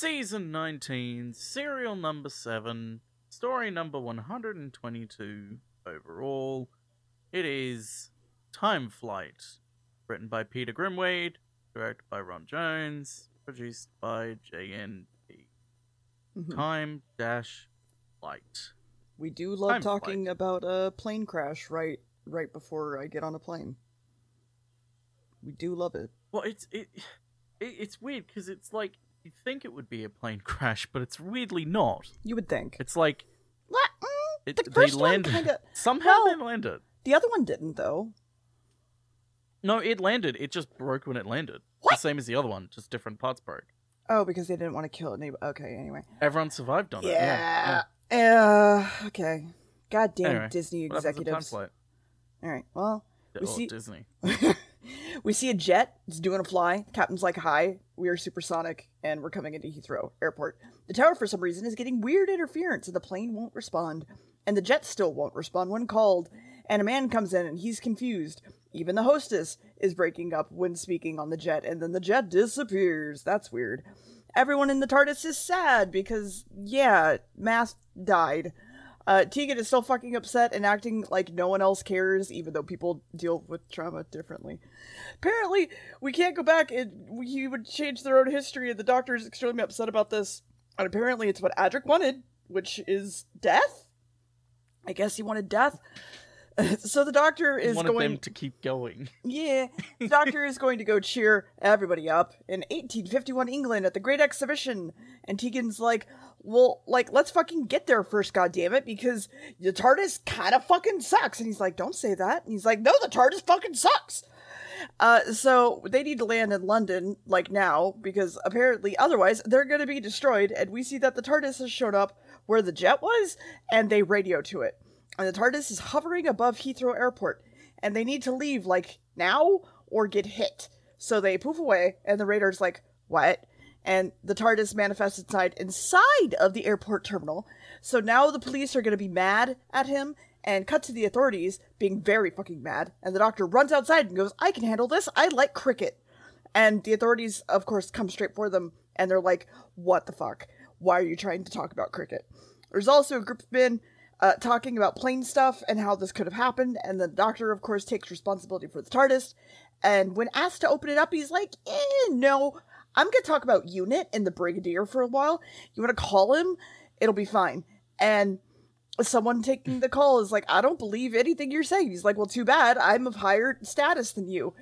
Season 19, serial number 7, story number 122 overall. It is Time Flight, written by Peter Grimwade, directed by Ron Jones, produced by JNP. Time-Flight. We do love talking about a plane crash right before I get on a plane. We do love it. Well, it's weird because it's like you think it would be a plane crash, but it's weirdly not. You would think. It's like the first one kinda... Somehow they landed. The other one didn't, though. No, it landed. It just broke when it landed. What? The same as the other one, just different parts broke. Oh, because they didn't want to kill anybody. Okay, anyway. Everyone survived on it. Yeah. Okay. Goddamn anyway, Disney executives. All right. Well, we see Disney. We see a jet. It's doing a fly. The captain's like, "Hi, we are supersonic, and we're coming into Heathrow Airport." The tower, for some reason, is getting weird interference, and the plane won't respond, and the jet still won't respond when called. And a man comes in, and he's confused. Even the hostess is breaking up when speaking on the jet, and then the jet disappears. That's weird. Everyone in the TARDIS is sad because, yeah, Mass died. Tegan is still fucking upset and acting like no one else cares, even though people deal with trauma differently. Apparently, we can't go back and he would change their own history, and the Doctor is extremely upset about this. And apparently it's what Adric wanted, which is death? I guess he wanted death. So the Doctor is wanted them to keep going. Yeah, the Doctor is going to go cheer everybody up in 1851 England at the Great Exhibition. And Tegan's like, well, let's fucking get there first, goddammit, because the TARDIS kind of fucking sucks. And he's like, don't say that. And he's like, no, the TARDIS fucking sucks. So they need to land in London, now, because apparently otherwise they're going to be destroyed. And we see that the TARDIS has shown up where the jet was, and they radio to it. And the TARDIS is hovering above Heathrow Airport, and they need to leave, now, or get hit. So they poof away, and the radar's like, what? And the TARDIS manifests inside of the airport terminal. So now the police are going to be mad at him, and cut to the authorities being very fucking mad. And the Doctor runs outside and goes, I can handle this, I like cricket. And the authorities, of course, come straight for them, and they're like, what the fuck? Why are you trying to talk about cricket? There's also a group of men talking about plane stuff and how this could have happened, and the Doctor, of course, takes responsibility for the TARDIS, and when asked to open it up, he's like, no, I'm gonna talk about UNIT and the Brigadier for a while. You want to call him? It'll be fine. And someone taking the call is like, I don't believe anything you're saying. He's like, well, too bad, I'm of higher status than you.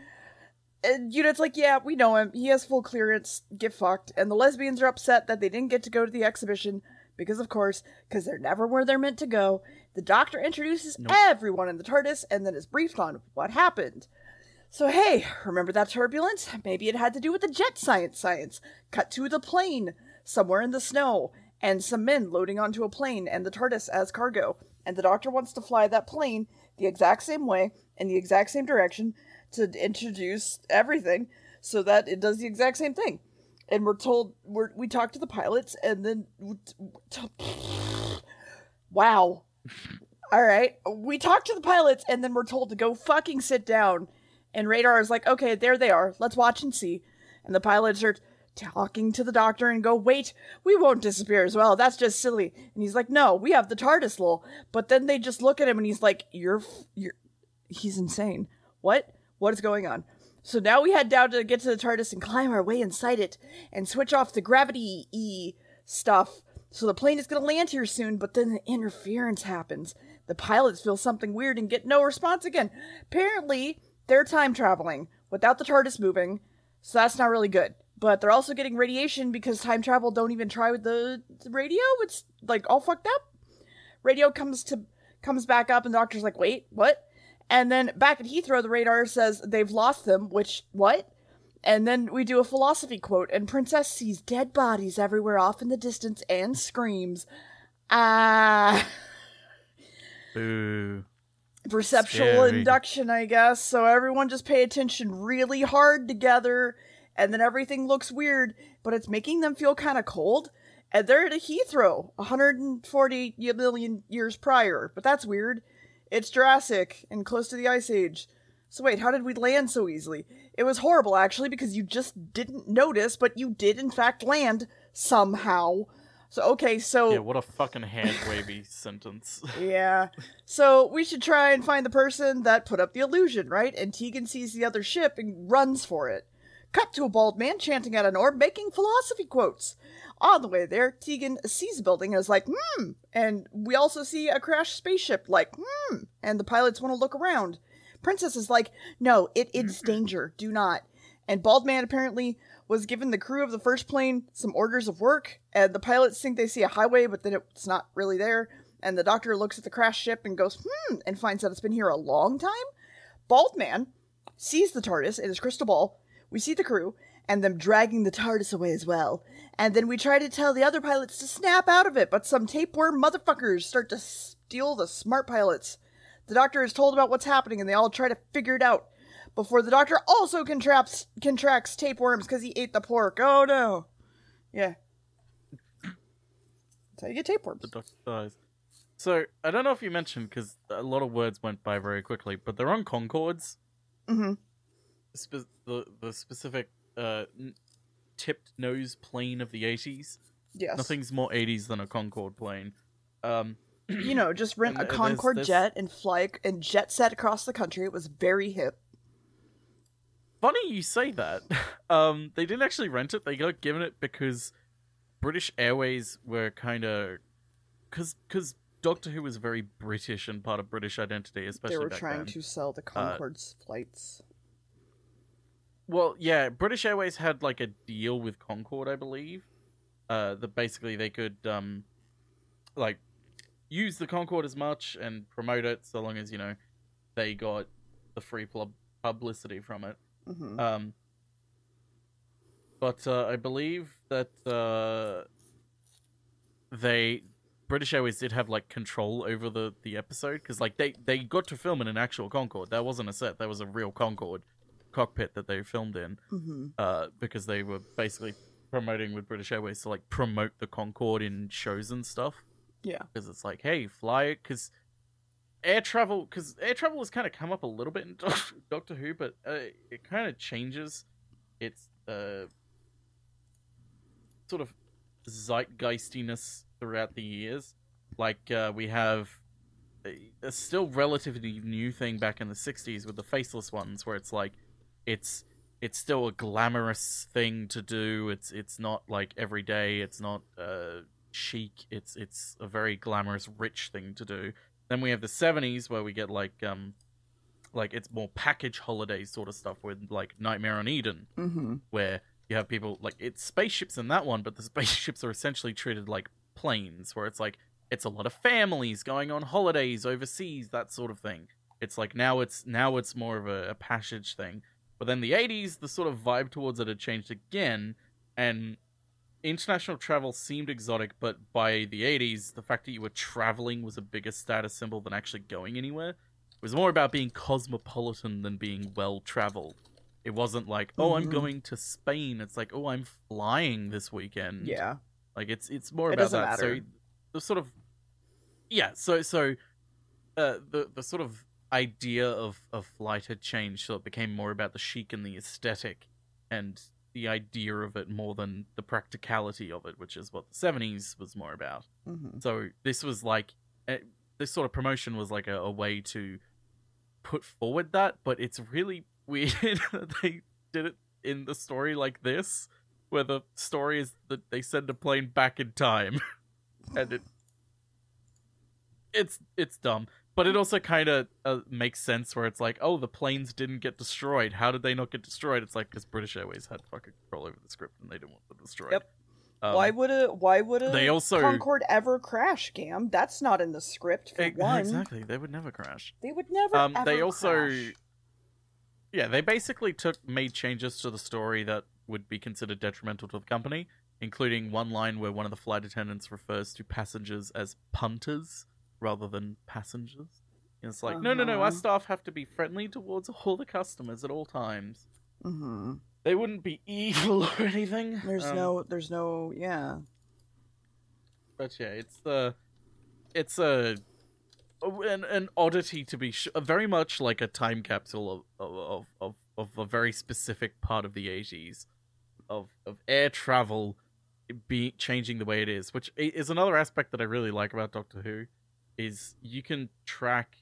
And UNIT's like, yeah, we know him, he has full clearance, get fucked. And the lesbians are upset that they didn't get to go to the exhibition, because, of course, they're never where they're meant to go. The Doctor introduces everyone in the TARDIS and then is briefed on what happened. So, hey, remember that turbulence? Maybe it had to do with the jet science. Cut to the plane, somewhere in the snow, and some men loading onto a plane and the TARDIS as cargo. And the Doctor wants to fly that plane the exact same way, in the exact same direction, to introduce everything, so that it does the exact same thing. And we're told, we talk to the pilots, and then... Wow. Alright. We talk to the pilots, and then we're told to go fucking sit down. And Radar is like, okay, there they are. Let's watch and see. And the pilots are talking to the Doctor and go, wait, we won't disappear as well. That's just silly. And he's like, no, we have the TARDIS, lol. But then they just look at him, and he's like, he's insane. What? What is going on? So now we head down to get to the TARDIS and climb our way inside it and switch off the gravity stuff. So the plane is going to land here soon, but then the interference happens. The pilots feel something weird and get no response again. Apparently, they're time traveling without the TARDIS moving, so that's not really good. But they're also getting radiation because time travel don't even try with the radio. It's all fucked up. Radio comes back up and the Doctor's like, wait, what? And then back at Heathrow, the radar says they've lost them, which, what? And then we do a philosophy quote, and Princess sees dead bodies everywhere off in the distance and screams, ah. Boo. Perceptual induction, I guess. So everyone just pay attention really hard together, and then everything looks weird, but it's making them feel kind of cold. And they're at a Heathrow, 140 million years prior, but that's weird. It's Jurassic and close to the Ice Age. So wait, how did we land so easily? It was horrible, actually, because you just didn't notice, but you did, in fact, land somehow. So, okay, so... Yeah, what a fucking hand-wavy sentence. Yeah. So, we should try and find the person that put up the illusion, right? And Tegan sees the other ship and runs for it. Cut to a bald man chanting at an orb, making philosophy quotes. On the way there, Tegan sees a building and is like, and we also see a crashed spaceship, like, and the pilots want to look around. Princess is like, no, it's danger, do not. And Bald Man apparently was given the crew of the first plane some orders of work, and the pilots think they see a highway, but then it's not really there, and the doctor looks at the crashed ship and goes, and finds out it's been here a long time. Bald Man sees the TARDIS in his crystal ball, we see the crew, and them dragging the TARDIS away as well, and then we try to tell the other pilots to snap out of it, but some tapeworm motherfuckers start to steal the smart pilots. The doctor is told about what's happening, and they all try to figure it out, before the doctor also contracts tapeworms because he ate the pork. Oh no. Yeah. That's how you get tapeworms. The doctor dies. So, I don't know if you mentioned, because a lot of words went by very quickly, but they're on Concords. Mm-hmm. The specific tipped nose plane of the 80s. Yes. Nothing's more 80s than a Concorde plane. Just rent a Concorde jet and fly and jet set across the country. It was very hip. Funny you say that. They didn't actually rent it. They got given it because British Airways were kind of... Because Doctor Who was very British and part of British identity, especially back then. They were trying to sell the Concorde's flights. Well, yeah, British Airways had like a deal with Concorde, I believe. That basically they could use the Concorde as much and promote it, so long as they got the free publicity from it. Mm-hmm. But I believe that British Airways did have like control over the episode, because like they got to film in an actual Concorde. That wasn't a set. That was a real Concorde cockpit that they filmed in. Mm-hmm. Because they were basically promoting with British Airways to like promote the Concorde in shows and stuff. Yeah, because it's like, hey, fly it, because air travel has kind of come up a little bit in Doctor Who, but it kind of changes its sort of zeitgeistiness throughout the years. Like we have a still relatively new thing back in the 60s with the faceless ones, where it's like it's still a glamorous thing to do. It's not like every day. It's not chic. It's a very glamorous, rich thing to do. Then we have the 70s where we get like it's more package holiday sort of stuff with like Nightmare on Eden, mm-hmm. where you have people like it's spaceships in that one, but the spaceships are essentially treated like planes, where it's like it's a lot of families going on holidays overseas, that sort of thing. It's like now it's more of a passage thing. But then the 80s, the sort of vibe towards it had changed again, and international travel seemed exotic, but by the 80s, the fact that you were traveling was a bigger status symbol than actually going anywhere. It was more about being cosmopolitan than being well-traveled. It wasn't like, oh, I'm going to Spain. It's like, oh, I'm flying this weekend. Yeah. Like, it's more about that. Matter. So, the sort of... Yeah, so the sort of idea of flight had changed, so it became more about the chic and the aesthetic, and the idea of it more than the practicality of it, which is what the 70s was more about. Mm-hmm. So this was like, this sort of promotion was like a way to put forward that, but it's really weird that they did it in the story like this, where the story is that they send a plane back in time, and it's dumb. But it also kind of makes sense, where it's like, oh, the planes didn't get destroyed. How did they not get destroyed? It's like, because British Airways had fucking control over the script and they didn't want them destroyed. Yep. Why would a they also, Concorde ever crash, Gam? That's not in the script, for one. Exactly. They would never crash. They would never ever they also, crash. Yeah, they basically made changes to the story that would be considered detrimental to the company, including one line where one of the flight attendants refers to passengers as punters rather than passengers. And it's like, no, our staff have to be friendly towards all the customers at all times. Mm-hmm. They wouldn't be evil or anything. There's no, yeah. But yeah, it's an oddity to be very much like a time capsule of a very specific part of the 80s of air travel be changing the way it is, which is another aspect that I really like about Doctor Who, is you can track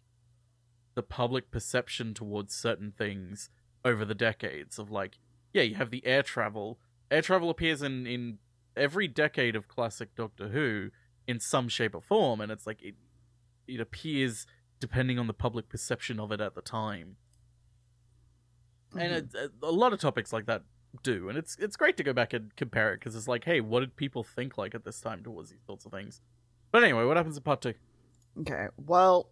the public perception towards certain things over the decades of, like, yeah, you have the air travel. Air travel appears in every decade of classic Doctor Who in some shape or form, and it's like it appears depending on the public perception of it at the time. And a lot of topics like that do, and it's great to go back and compare it, because it's like, hey, what did people think like at this time towards these sorts of things? But anyway, what happens in part 2? Okay, well,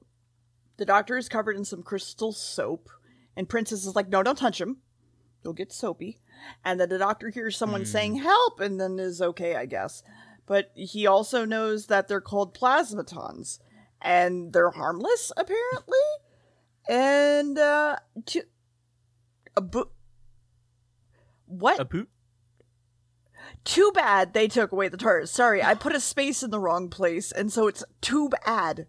the Doctor is covered in some crystal soap, and Princess is like, no, don't touch him. You'll get soapy. And then the Doctor hears someone saying help, and then is okay, I guess. But he also knows that they're called plasmatons, and they're harmless, apparently. And, what? A boot? Too bad they took away the TARDIS. Sorry, I put a space in the wrong place, and so it's too bad.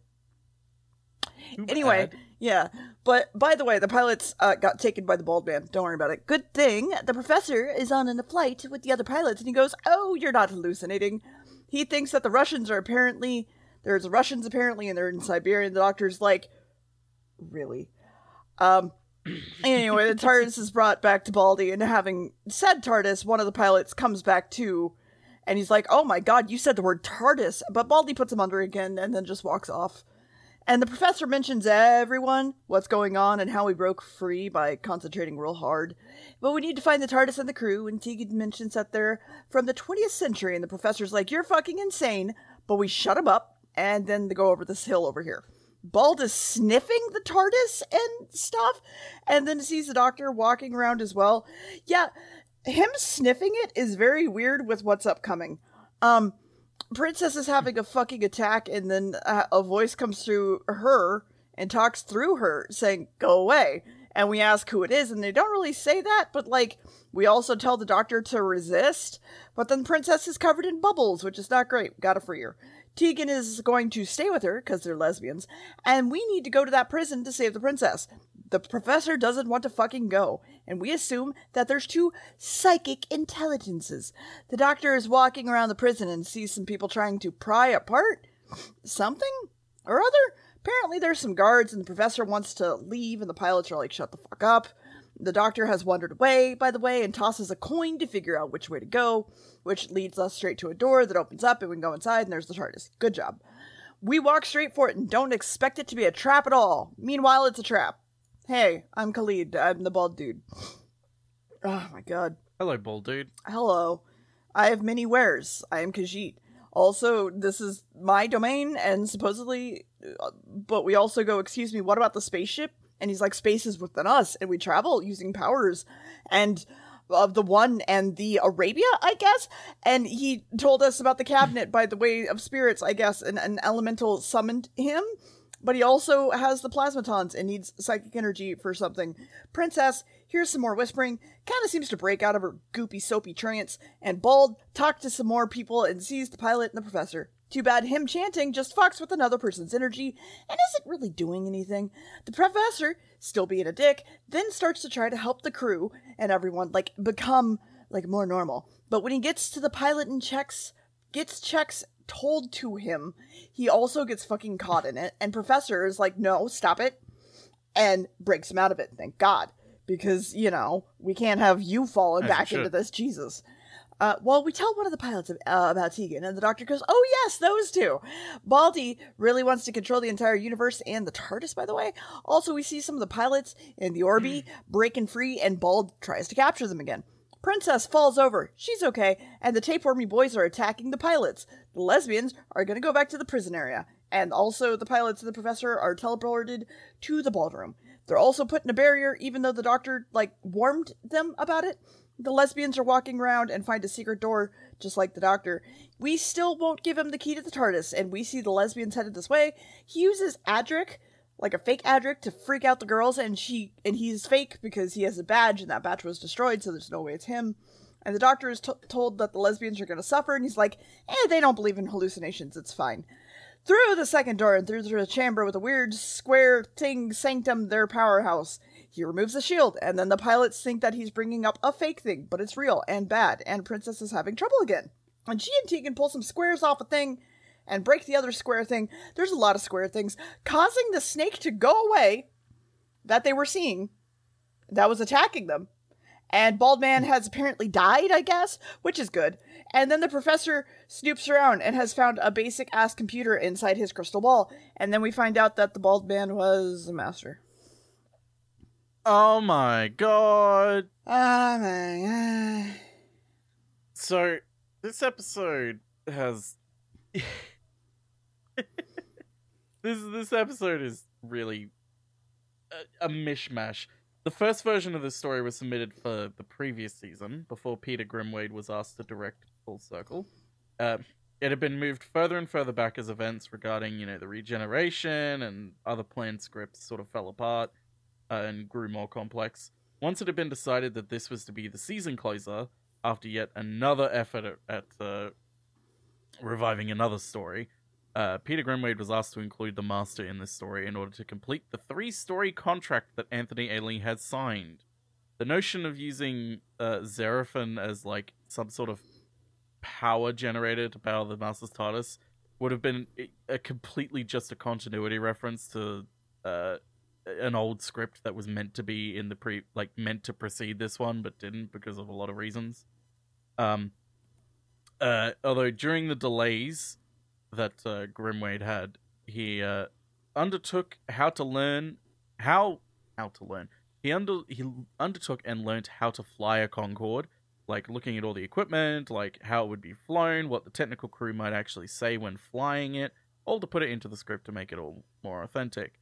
Anyway, yeah. But, by the way, the pilots got taken by the bald man. Don't worry about it. Good thing the professor is on a flight with the other pilots, and he goes, oh, you're not hallucinating. He thinks that the Russians are apparently... There's Russians, apparently, and they're in Siberia, and the Doctor's like, really? Anyway, the TARDIS is brought back to Baldy, and having said TARDIS, one of the pilots comes back too, and he's like, oh my god, you said the word TARDIS, but Baldy puts him under again, and then just walks off. And the professor mentions everyone, what's going on, and how we broke free by concentrating real hard. But we need to find the TARDIS and the crew, and Tegan mentions that they're from the 20th century, and the professor's like, you're fucking insane, but we shut him up, and then they go over this hill over here. Bald is sniffing the TARDIS and stuff, and then sees the Doctor walking around as well. Yeah, him sniffing it is very weird with what's upcoming. Princess is having a fucking attack, and then a voice comes through her and talks through her, saying, go away. And we ask who it is, and they don't really say that, but, like, we also tell the Doctor to resist, but then Princess is covered in bubbles, which is not great. Gotta free her. Tegan is going to stay with her, because they're lesbians, and we need to go to that prison to save the princess. The professor doesn't want to fucking go, and we assume that there's two psychic intelligences. The Doctor is walking around the prison and sees some people trying to pry apart something or other. Apparently there's some guards, and the professor wants to leave, and the pilots are like, shut the fuck up. The Doctor has wandered away, by the way, and tosses a coin to figure out which way to go, which leads us straight to a door that opens up, and we can go inside, and there's the TARDIS. Good job. We walk straight for it and don't expect it to be a trap at all. Meanwhile, it's a trap. Hey, I'm Khalid. I'm the bald dude. Oh my god. Hello, bald dude. Hello. I have many wares. I am Khajiit. Also, this is my domain, and supposedly... but we also go, excuse me, what about the spaceship? And he's like, space is within us, and we travel using powers, and of the One and the Arabia, I guess? And he told us about the cabinet by the way of spirits, I guess, and an elemental summoned him, but he also has the plasmatons and needs psychic energy for something. Princess hears some more whispering, kind of seems to break out of her goopy, soapy trance, and Bald talks to some more people and sees the pilot and the professor. Too bad him chanting just fucks with another person's energy and isn't really doing anything. The professor, still being a dick, then starts to try to help the crew and everyone, like, become, like, more normal. But when he gets to the pilot and gets checks told to him, he also gets fucking caught in it, and Professor is like, no, stop it, and breaks him out of it, thank God. Because, you know, we can't have you falling back into this, Jesus. Well, we tell one of the pilots about Tegan, and the Doctor goes, oh yes, those two. Baldy really wants to control the entire universe and the TARDIS, by the way. Also, we see some of the pilots in the Orby breaking free, and Bald tries to capture them again. Princess falls over. She's okay, and the tapewormy boys are attacking the pilots. The lesbians are going to go back to the prison area, and also the pilots and the professor are teleported to the ballroom. They're also put in a barrier, even though the Doctor, like, warned them about it. The lesbians are walking around and find a secret door, just like the Doctor. We still won't give him the key to the TARDIS, and we see the lesbians headed this way. He uses Adric, like a fake Adric, to freak out the girls, and he's fake because he has a badge, and that badge was destroyed, so there's no way it's him. And the Doctor is told that the lesbians are going to suffer, and he's like, they don't believe in hallucinations, it's fine. Through the second door and through the chamber with a weird square thing sanctum, their powerhouse. He removes the shield, and then the pilots think that he's bringing up a fake thing, but it's real and bad, and Princess is having trouble again. And she and Tegan pull some squares off a thing and break the other square thing. There's a lot of square things, causing the snake to go away that they were seeing that was attacking them. And Bald Man has apparently died, I guess, which is good. And then the professor snoops around and has found a basic-ass computer inside his crystal ball. And then we find out that the Bald Man was a master. Oh my god. Oh my god. So, this episode has... this episode is really a mishmash. The first version of the story was submitted for the previous season, before Peter Grimwade was asked to direct Full Circle. It had been moved further and further back as events regarding, the regeneration and other planned scripts sort of fell apart and grew more complex. Once it had been decided that this was to be the season closer, after yet another effort at reviving another story, Peter Grimwade was asked to include the Master in this story in order to complete the 3-story contract that Anthony Aileen had signed. The notion of using Xerafen as some sort of power generator to power the Master's TARDIS would have been a completely just a continuity reference to an old script that was meant to be in the meant to precede this one, but didn't because of a lot of reasons. Although during the delays that Grimwade had, he undertook to learn. He undertook and learnt how to fly a Concorde, looking at all the equipment, how it would be flown, what the technical crew might actually say when flying it, all to put it into the script to make it all more authentic.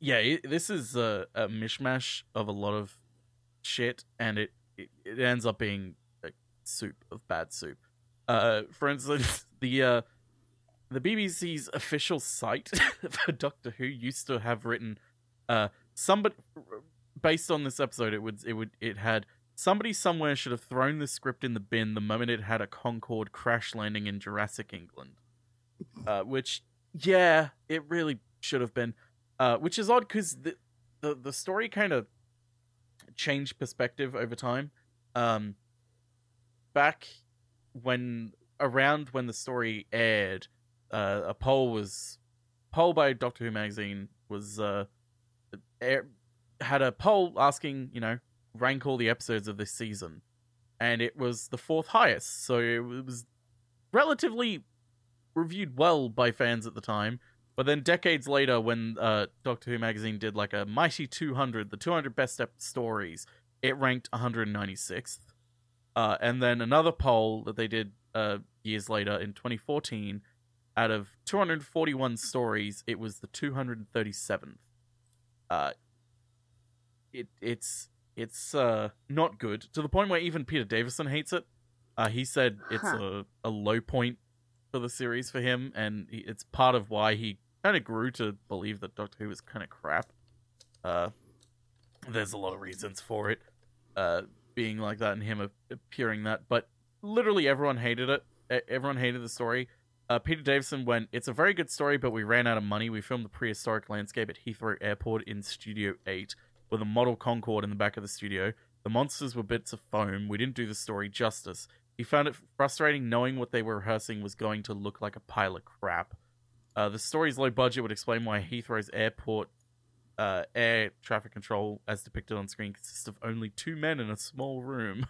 This is a mishmash of a lot of shit, and it ends up being a soup of bad soup. For instance, the BBC's official site for Doctor Who used to have written, somebody based on this episode, it had somebody somewhere should have thrown the script in the bin the moment it had a Concorde crash landing in Jurassic England, which it really should have been, which is odd because the story kind of changed perspective over time. Back around when the story aired, a poll by Doctor Who magazine was had a poll asking, rank all the episodes of this season, and it was the 4th highest, so it was relatively reviewed well by fans at the time. But then decades later, when Doctor Who magazine did a mighty 200, the 200 best stories, it ranked 196th. And then another poll that they did years later in 2014, out of 241 stories, it was the 237th. It's not good, to the point where even Peter Davison hates it. He said it's a low point for the series for him, and it's part of why he kind of grew to believe that Doctor Who was kind of crap. There's a lot of reasons for it being like that and him appearing that, but literally everyone hated it. Everyone hated the story. Peter Davison went, "It's a very good story, but we ran out of money. We filmed the prehistoric landscape at Heathrow Airport in Studio 8 with a model Concorde in the back of the studio. The monsters were bits of foam. We didn't do the story justice. He found it frustrating knowing what they were rehearsing was going to look like a pile of crap. The story's low budget would explain why Heathrow's airport air traffic control, as depicted on screen, consists of only 2 men in a small room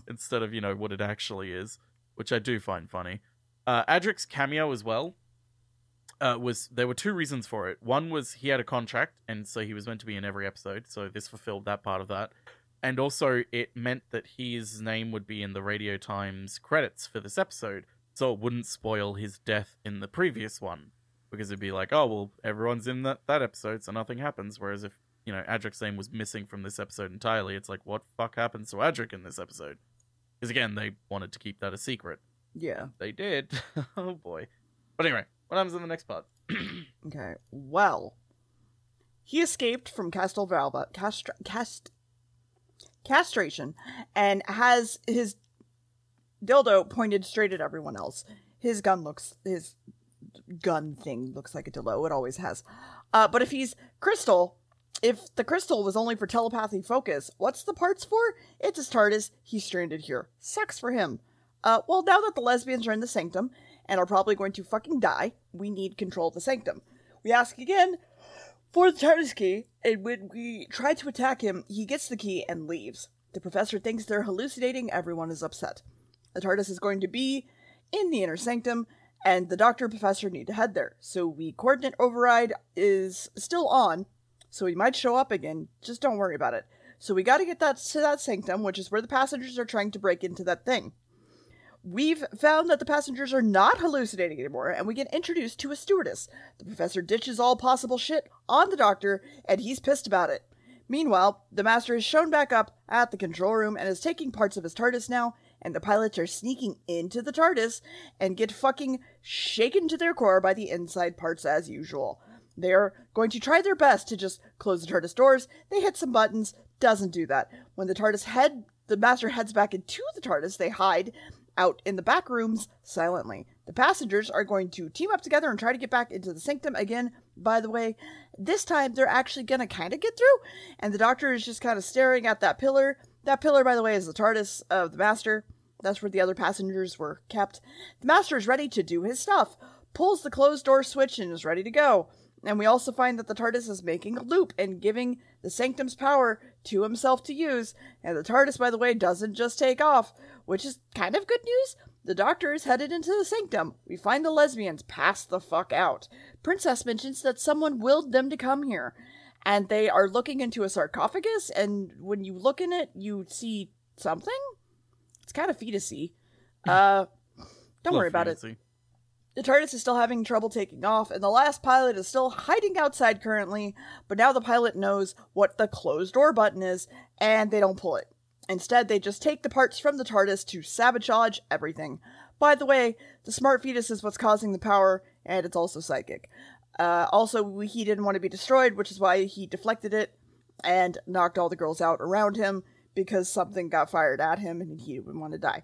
instead of, what it actually is, which I do find funny. Adric's cameo as well, there were 2 reasons for it. One was he had a contract, and so he was meant to be in every episode, so this fulfilled that part of that. And also, it meant that his name would be in the Radio Times credits for this episode, so it wouldn't spoil his death in the previous one. Because it'd be like, oh, well, everyone's in that episode, so nothing happens. Whereas if, Adric's name was missing from this episode entirely, it's like, what fuck happens to Adric in this episode? Because again, they wanted to keep that a secret. Yeah. They did. Oh boy. But anyway, what happens in the next part? Okay, well, he escaped from castration and has his dildo pointed straight at everyone else. His gun thing looks like a dildo. It always has. But if the crystal was only for telepathy focus, what's the parts for? It's his TARDIS. He's stranded here. Sucks for him. Well, now that the lesbians are in the sanctum and are probably going to fucking die, we need control of the sanctum. We ask again for the TARDIS key, and when we try to attack him, he gets the key and leaves. The professor thinks they're hallucinating, everyone is upset. The TARDIS is going to be in the inner sanctum, and the doctor and professor need to head there. So the coordinate override is still on, so he might show up again, just don't worry about it. So we gotta get that to that sanctum, which is where the passengers are trying to break into that thing. We've found that the passengers are not hallucinating anymore, and we get introduced to a stewardess. The professor ditches all possible shit on the doctor, and he's pissed about it. Meanwhile, the master is shown back up at the control room and is taking parts of his TARDIS now, and the pilots are sneaking into the TARDIS and get fucking shaken to their core by the inside parts as usual. They're going to try their best to just close the TARDIS doors. They hit some buttons, doesn't do that. When the master heads back into the TARDIS, they hide out in the back rooms silently. The passengers are going to team up together and try to get back into the sanctum again. By the way, this time they're actually going to kind of get through, and the doctor is just kind of staring at that pillar. That pillar, by the way, is the TARDIS of the master. That's where the other passengers were kept. The master is ready to do his stuff, pulls the closed door switch, and is ready to go. And we also find that the TARDIS is making a loop and giving the sanctum's power to himself to use. And the TARDIS, by the way, doesn't just take off, which is kind of good news. The doctor is headed into the sanctum. We find the lesbians pass the fuck out. Princess mentions that someone willed them to come here. And they are looking into a sarcophagus, and when you look in it, you see something? It's kind of fetus-y. Don't worry about it. The TARDIS is still having trouble taking off, and the last pilot is still hiding outside currently, but now the pilot knows what the closed door button is, and they don't pull it. Instead, they just take the parts from the TARDIS to sabotage everything. By the way, the smart fetus is what's causing the power, and it's also psychic. Also, he didn't want to be destroyed, which is why he deflected it and knocked all the girls out around him, because something got fired at him and he didn't want to die.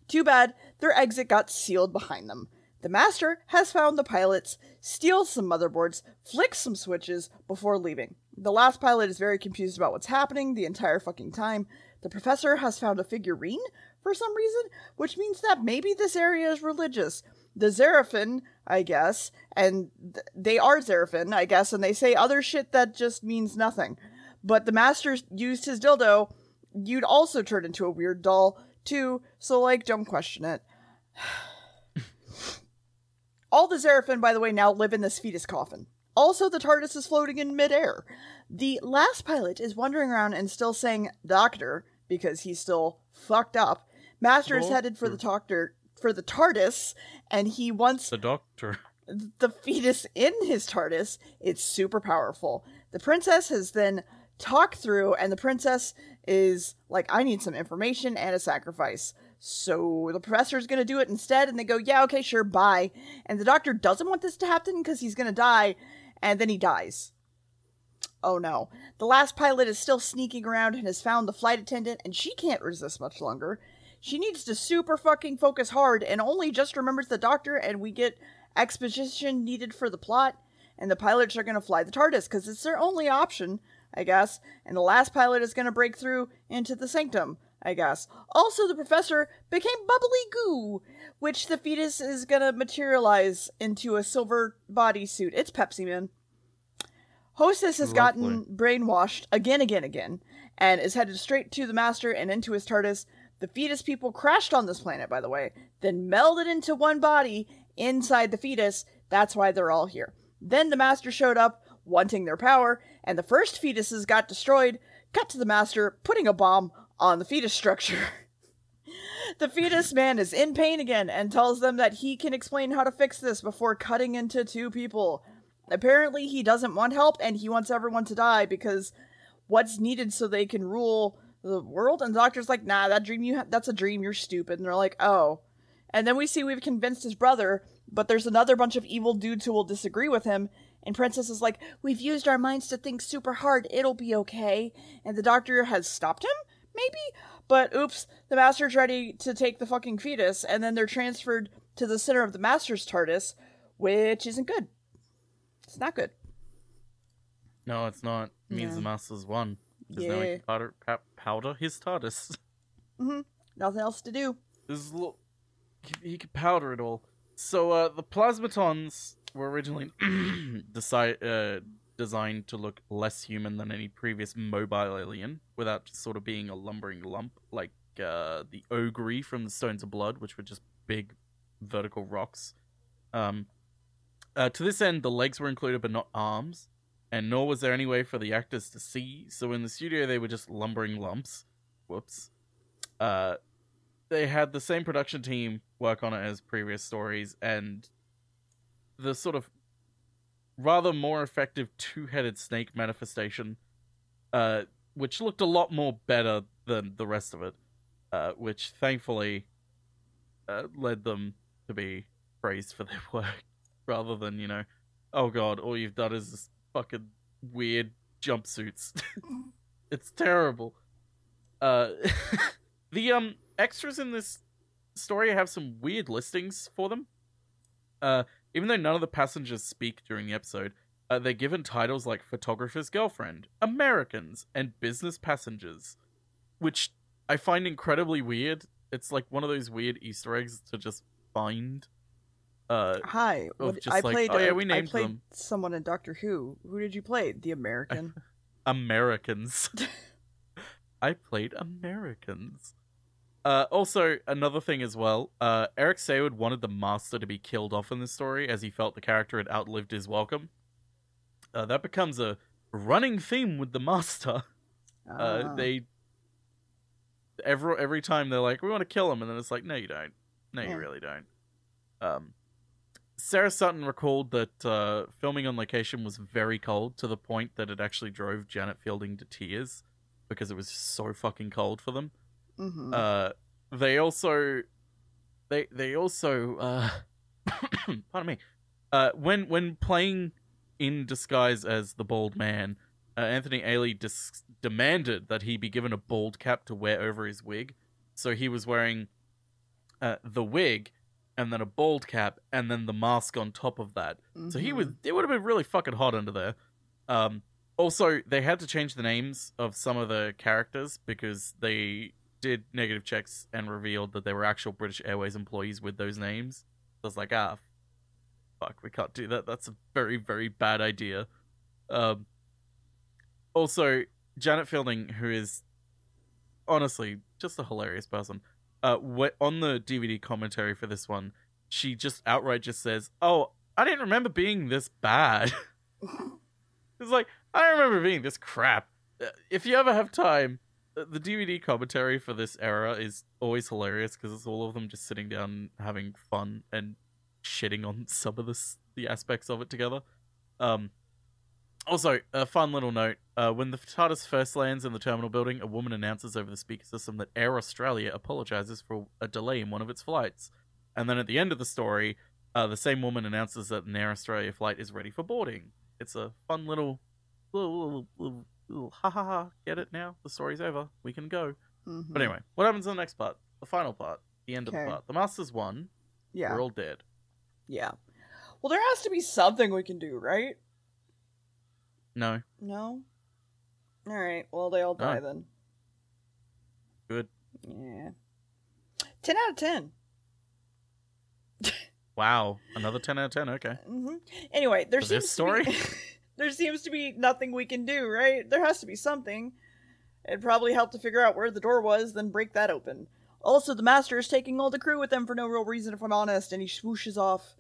Too bad, their exit got sealed behind them. The master has found the pilots, steals some motherboards, flicks some switches before leaving. The last pilot is very confused about what's happening the entire fucking time. The professor has found a figurine for some reason, which means that maybe this area is religious. The Xeraphim, I guess, and they are Xeraphim, I guess, and they say other shit that just means nothing. But the master used his dildo. You'd also turn into a weird doll, too, so, like, don't question it. All the Xeraphim, by the way, now live in this fetus coffin. Also, the TARDIS is floating in midair. The last pilot is wandering around and still saying "doctor" because he's still fucked up. Master is headed for the TARDIS, and he wants the doctor. The fetus in his TARDIS. It's super powerful. The princess has then talked through, and the princess is like, I need some information and a sacrifice. So the professor's gonna do it instead, and they go, yeah, okay, sure, bye. And the doctor doesn't want this to happen because he's gonna die, and then he dies. Oh no. The last pilot is still sneaking around and has found the flight attendant, and she can't resist much longer. She needs to super fucking focus hard and only just remembers the doctor, and we get exposition needed for the plot, and the pilots are gonna fly the TARDIS because it's their only option, I guess, and the last pilot is gonna break through into the sanctum, I guess. Also, the professor became bubbly goo, which the fetus is gonna materialize into a silver bodysuit. It's Pepsi Man. Hostess has gotten brainwashed again, and is headed straight to the master and into his TARDIS. The fetus people crashed on this planet, by the way, then melded into one body inside the fetus. That's why they're all here. Then the master showed up, wanting their power, and the first fetuses got destroyed. Cut to the master putting a bomb on the fetus structure. The fetus man is in pain again and tells them that he can explain how to fix this before cutting into two people. Apparently he doesn't want help and he wants everyone to die because what's needed so they can rule the world? And the doctor's like, nah, that's a dream, you're stupid. And they're like, oh. And then we see we've convinced his brother, but there's another bunch of evil dudes who will disagree with him. And Princess is like, we've used our minds to think super hard, it'll be okay. And the doctor has stopped him? Maybe? But oops, the master's ready to take the fucking fetus, and then they're transferred to the center of the master's TARDIS, which isn't good. It's not good. No, it's not. It means the master's won. Because now he can powder his TARDIS. Mm-hmm. Nothing else to do. This is he could powder it all. So the plasmatons were originally designed to look less human than any previous mobile alien, without just sort of being a lumbering lump like the Ogre from the Stones of Blood, which were just big vertical rocks. To this end, the legs were included but not arms, and nor was there any way for the actors to see, so in the studio they were just lumbering lumps. Whoops. They had the same production team work on it as previous stories, and the sort of rather more effective two-headed snake manifestation, which looked a lot more better than the rest of it, which thankfully led them to be praised for their work, rather than, you know, oh god, all you've done is this fucking weird jumpsuits. It's terrible. The extras in this story have some weird listings for them. Even though none of the passengers speak during the episode, they're given titles like photographer's girlfriend, Americans, and business passengers, which I find incredibly weird. It's like one of those weird Easter eggs to just find. Hi, I played someone in Doctor Who. Who did you play? The American? Americans. I played Americans. Also, another thing as well, Eric Saywood wanted the Master to be killed off in this story, as he felt the character had outlived his welcome. That becomes a running theme with the Master. Every time they're like, we want to kill him, and then it's like, no you don't. No, you really don't. Sarah Sutton recalled that filming on location was very cold, to the point that it actually drove Janet Fielding to tears, because it was so fucking cold for them. Mm-hmm. They also pardon me, when playing in disguise as the bald man, Anthony Ailey demanded that he be given a bald cap to wear over his wig. So he was wearing the wig and then a bald cap and then the mask on top of that. Mm-hmm. So it would have been really fucking hot under there. Also, they had to change the names of some of the characters because they did negative checks and revealed that they were actual British Airways employees with those names. So I was like, fuck, we can't do that. That's a very, very bad idea. Also, Janet Fielding, who is honestly just a hilarious person, on the DVD commentary for this one, she just outright just says, oh, I didn't remember being this bad. It's like, I don't remember being this crap. If you ever have time, the DVD commentary for this era is always hilarious because it's all of them just sitting down having fun and shitting on some of the aspects of it together. Also, a fun little note, when the TARDIS first lands in the terminal building, a woman announces over the speaker system that Air Australia apologizes for a delay in one of its flights. And then at the end of the story, the same woman announces that an Air Australia flight is ready for boarding. It's a fun little ha ha ha, get it now? The story's over. We can go. Mm-hmm. But anyway, what happens in the next part? The final part. The end of the part. The Masters won. Yeah. We're all dead. Yeah. Well, there has to be something we can do, right? No. No? Alright, well, they all die then. Good. Yeah. 10 out of 10. Wow. Another 10 out of 10, okay. Mm-hmm. Anyway, there seems to be nothing we can do, right? There has to be something. It'd probably help to figure out where the door was, then break that open. Also, the Master is taking all the crew with them for no real reason, if I'm honest, and he swooshes off.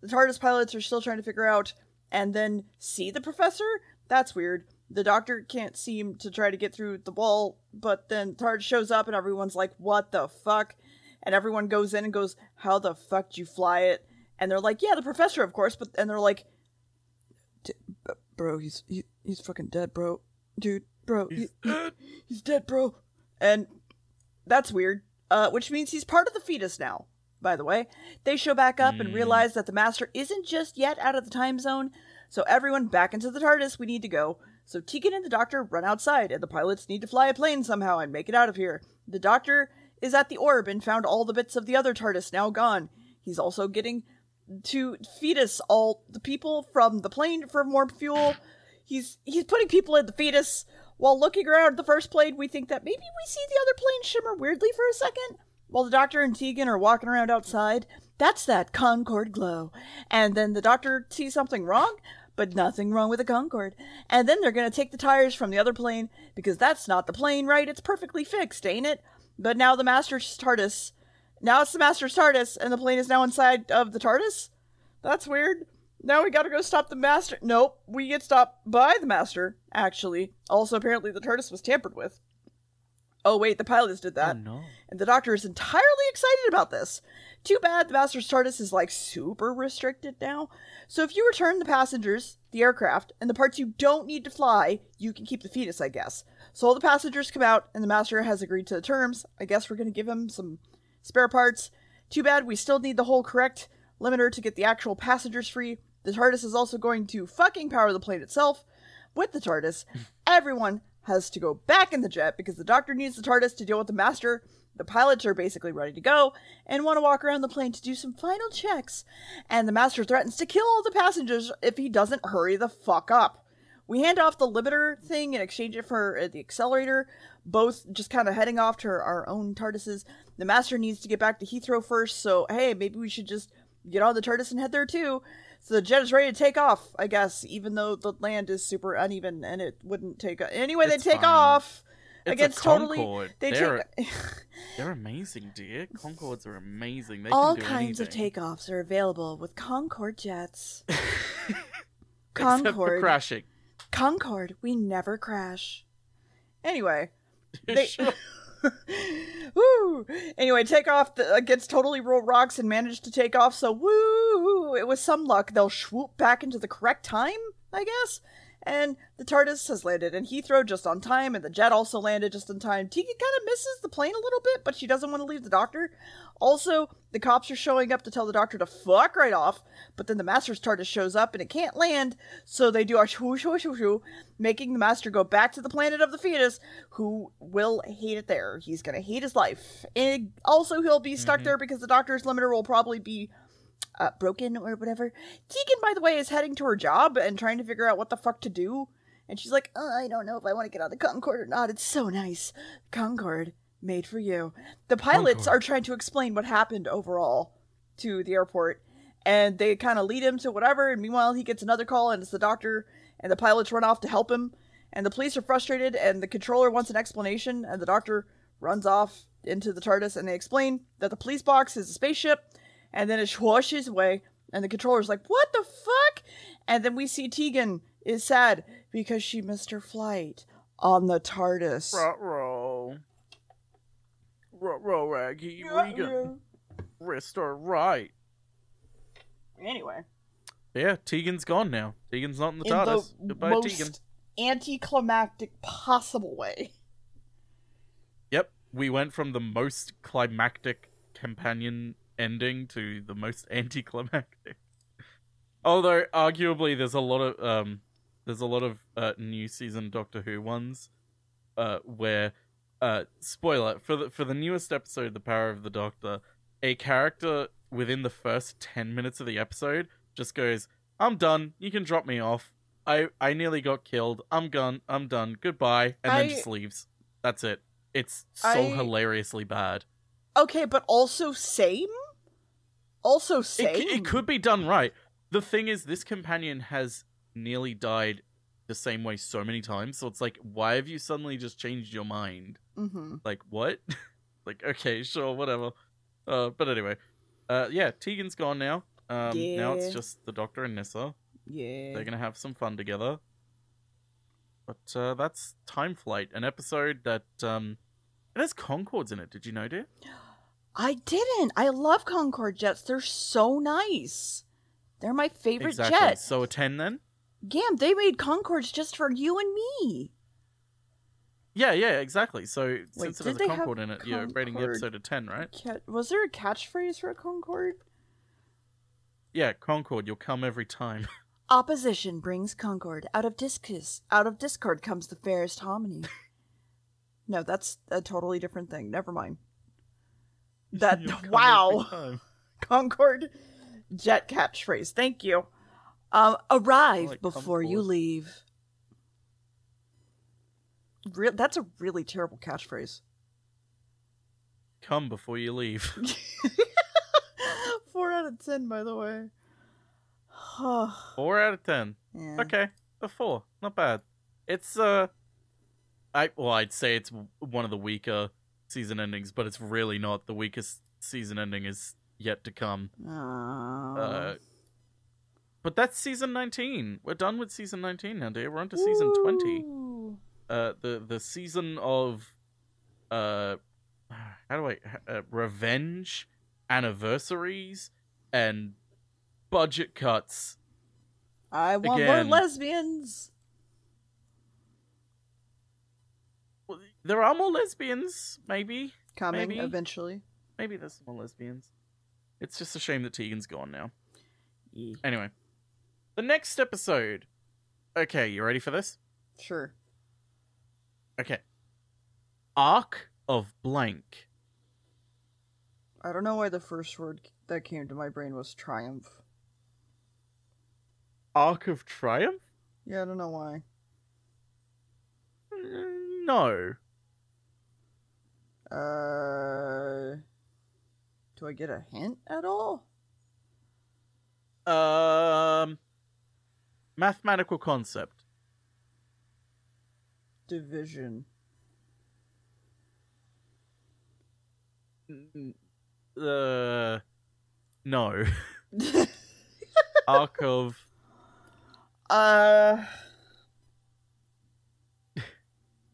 The TARDIS pilots are still trying to figure out, and then see the Professor? That's weird. The Doctor can't seem to try to get through the wall, but then TARDIS shows up and everyone's like, what the fuck? And everyone goes in and goes, how the fuck did you fly it? And they're like, yeah, the Professor, of course, and they're like, bro, he's fucking dead, bro. Dude, bro, he's dead, bro. And that's weird. Which means he's part of the fetus now, by the way. They show back up and realize that the Master isn't just yet out of the time zone. So everyone back into the TARDIS, we need to go. So Tegan and the Doctor run outside, and the pilots need to fly a plane somehow and make it out of here. The Doctor is at the orb and found all the bits of the other TARDIS now gone. He's also getting to fetus all the people from the plane for more fuel. He's putting people in the fetus. While looking around the first plane, we think that maybe we see the other plane shimmer weirdly for a second. while the Doctor and Tegan are walking around outside. That's that Concorde glow. And then the Doctor sees something wrong, but nothing wrong with the Concorde. And then they're going to take the tires from the other plane, because that's not the plane, right? It's perfectly fixed, ain't it? But now the Master's TARDIS. Now it's the Master's TARDIS, and the plane is now inside of the TARDIS? That's weird. Now we gotta go stop the Master. Nope, we get stopped by the Master, actually. Also, apparently the TARDIS was tampered with. Oh wait, the pilots did that. Oh, no. And the Doctor is entirely excited about this. Too bad the Master's TARDIS is like super restricted now. So if you return the passengers, the aircraft, and the parts you don't need to fly, you can keep the fetus, I guess. So all the passengers come out, and the Master has agreed to the terms. I guess we're gonna give him some spare parts. Too bad we still need the whole correct limiter to get the actual passengers free. The TARDIS is also going to fucking power the plane itself. With the TARDIS, everyone has to go back in the jet because the Doctor needs the TARDIS to deal with the Master. The pilots are basically ready to go and want to walk around the plane to do some final checks. And the Master threatens to kill all the passengers if he doesn't hurry the fuck up. We hand off the limiter thing and exchange it for the accelerator, both just kind of heading off to our own TARDISes. The Master needs to get back to Heathrow first, so hey, maybe we should just get on the TARDIS and head there too. So the jet is ready to take off, I guess, even though the land is super uneven and it wouldn't take off. Anyway, they take off. It's Against a totally. Concorde. They're amazing, dear. Concords are amazing. They all can do kinds anything. of takeoffs are available with Concorde jets. Except for Concorde. crashing. Concorde, we never crash. Anyway. Sure. Woo! Anyway, take off against totally rolled rocks and managed to take off, so woo! It was some luck. They'll swoop back into the correct time, I guess? And the TARDIS has landed in Heathrow just on time, and the jet also landed just in time. Tegan kind of misses the plane a little bit, but she doesn't want to leave the Doctor. Also, the cops are showing up to tell the Doctor to fuck right off, but then the Master's TARDIS shows up and it can't land, so they do a shoo shoo shoo shoo, making the Master go back to the planet of the fetus, who will hate it there. He's gonna hate his life. And also, he'll be stuck there because the Doctor's limiter will probably be broken or whatever. Tegan, by the way, is heading to her job and trying to figure out what the fuck to do. And she's like, I don't know if I want to get on the Concorde or not. It's so nice. Concorde, made for you. The pilots are trying to explain what happened overall to the airport. And they kind of lead him to whatever. And meanwhile, he gets another call and it's the Doctor. And the pilots run off to help him. And the police are frustrated. And the controller wants an explanation. And the Doctor runs off into the TARDIS. And they explain that the police box is a spaceship. And then it whooshes away, and the controller's like, what the fuck? And then we see Tegan is sad because she missed her flight on the TARDIS. Ruh-roh. Ruh-roh, Raggy. Regan. Restore right. Anyway. Yeah, Tegan's gone now. Tegan's not in the In TARDIS. the Goodbye, most Tegan. anticlimactic possible way. Yep, we went from the most climactic companion ending to the most anticlimactic. Although arguably there's a lot of new season Doctor Who ones where spoiler for the newest episode, The Power of the Doctor, a character within the first 10 minutes of the episode just goes, I'm done, you can drop me off. I nearly got killed. I'm done. Goodbye. And then just leaves. That's it. It's so hilariously bad. Okay, but also same? Also same? It could be done right. The thing is, this companion has nearly died the same way so many times, so it's like, why have you suddenly just changed your mind? Mm-hmm. Like, what? Like, okay, sure, whatever. But anyway. Yeah, Tegan's gone now. Now it's just the Doctor and Nyssa. Yeah. They're gonna have some fun together. But that's Time Flight, an episode that, it has Concords in it, did you know, dear? I didn't. I love Concorde jets. They're so nice. They're my favorite jet. So a 10 then? Gam, they made Concords just for you and me. Yeah, exactly. So Wait, since it did has a they have Concorde in it, you're rating the Concorde? episode a 10, right? Was there a catchphrase for a Concorde? Yeah, Concorde, you'll come every time. Opposition brings Concorde. Out of discord comes the fairest harmony. No, that's a totally different thing. Never mind. Wow. Concorde jet catchphrase. Thank you. Arrive like before you leave. That's a really terrible catchphrase. come before you leave. 4 out of 10, by the way. 4 out of 10. Yeah. Okay, a 4. Not bad. It's I'd say it's one of the weaker season endings, but it's really not. The weakest season ending is yet to come. Oh. But that's season 19. We're done with season 19 now, dear. We're on to season 20. Ooh. The season of revenge, anniversaries, and budget cuts. I want Again. more lesbians. Well, there are more lesbians, maybe. Coming Maybe. eventually. Maybe there's some more lesbians. It's just a shame that Tegan's gone now. Yeah. Anyway, the next episode. Okay, you ready for this? Sure. Okay. Arc of Blank. I don't know why the first word that came to my brain was triumph. Arc of Triumph? Yeah, I don't know why. No. Do I get a hint at all? Mathematical concept. Division. No. Arc of...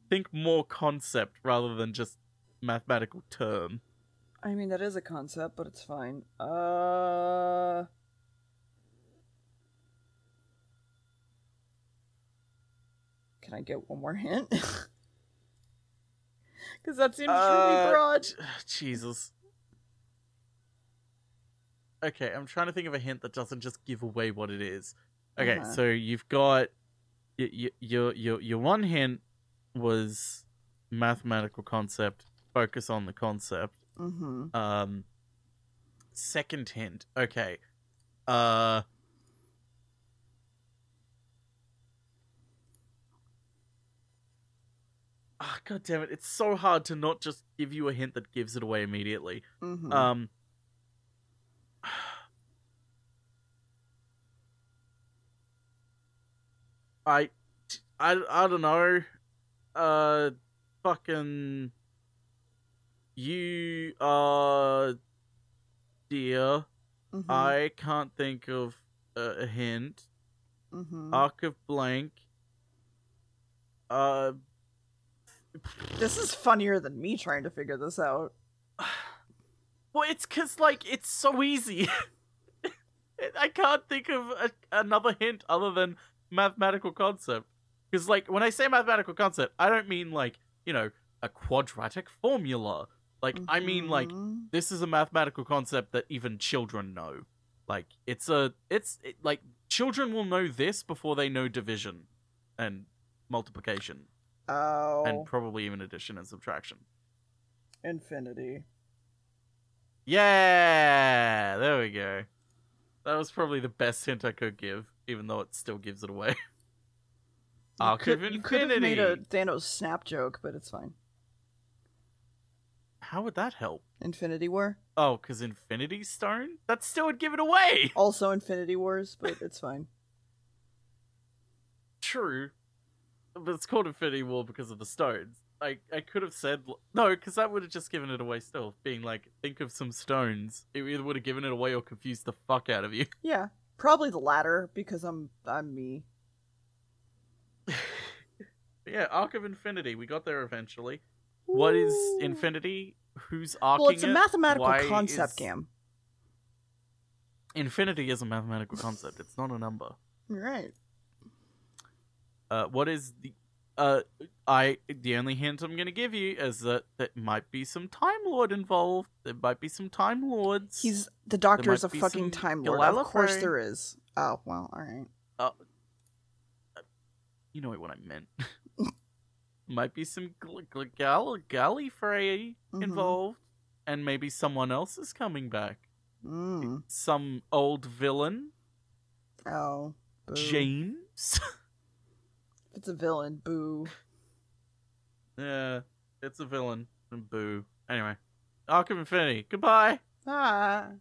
Think more concept rather than just mathematical term. I mean, that is a concept, but it's fine. Can I get one more hint? Because that seems really broad. Jesus. Okay, I'm trying to think of a hint that doesn't just give away what it is. Okay, so you've got your one hint was mathematical concept. Focus on the concept. Mm-hmm. Second hint. Okay. God damn it! It's so hard to not just give you a hint that gives it away immediately. Mm-hmm. I don't know. Fucking you dear. Mm-hmm. I can't think of a hint. Mm-hmm. Arc of Blank. This is funnier than me trying to figure this out. Well, it's because, like, it's so easy. I can't think of another hint other than mathematical concept. Because, like, when I say mathematical concept, I don't mean, like, you know, a quadratic formula. Like, I mean, like, this is a mathematical concept that even children know. Like, like, children will know this before they know division and multiplication. Oh. And probably even addition and subtraction. Infinity. Yeah! There we go. That was probably the best hint I could give, even though it still gives it away. Arc of Infinity! You could have made a Thanos snap joke, but it's fine. How would that help? Infinity War? Oh, because Infinity Stone? That still would give it away! Also Infinity Wars, but it's fine. True. But it's called Infinity War because of the stones. I could have said... No, because that would have just given it away still. Being like, think of some stones. It either would have given it away or confused the fuck out of you. Yeah. Probably the latter, because I'm me. Yeah, Arc of Infinity. We got there eventually. Ooh. What is Infinity? Who's arcing it? Well, it's a mathematical concept game. Infinity is a mathematical concept. It's not a number. Right. What is the... the only hint I'm gonna give you is that there might be some Time Lord involved. There might be some Time Lords. The Doctor is a fucking Time Lord. Of course there is. Oh, well, alright. You know what I meant. Might be some Gallifrey involved. And maybe someone else is coming back. Some old villain. Oh. Boo. James. If it's a villain, boo. Yeah, it's a villain. And boo. Anyway. Arc of Infinity. Goodbye. Ah.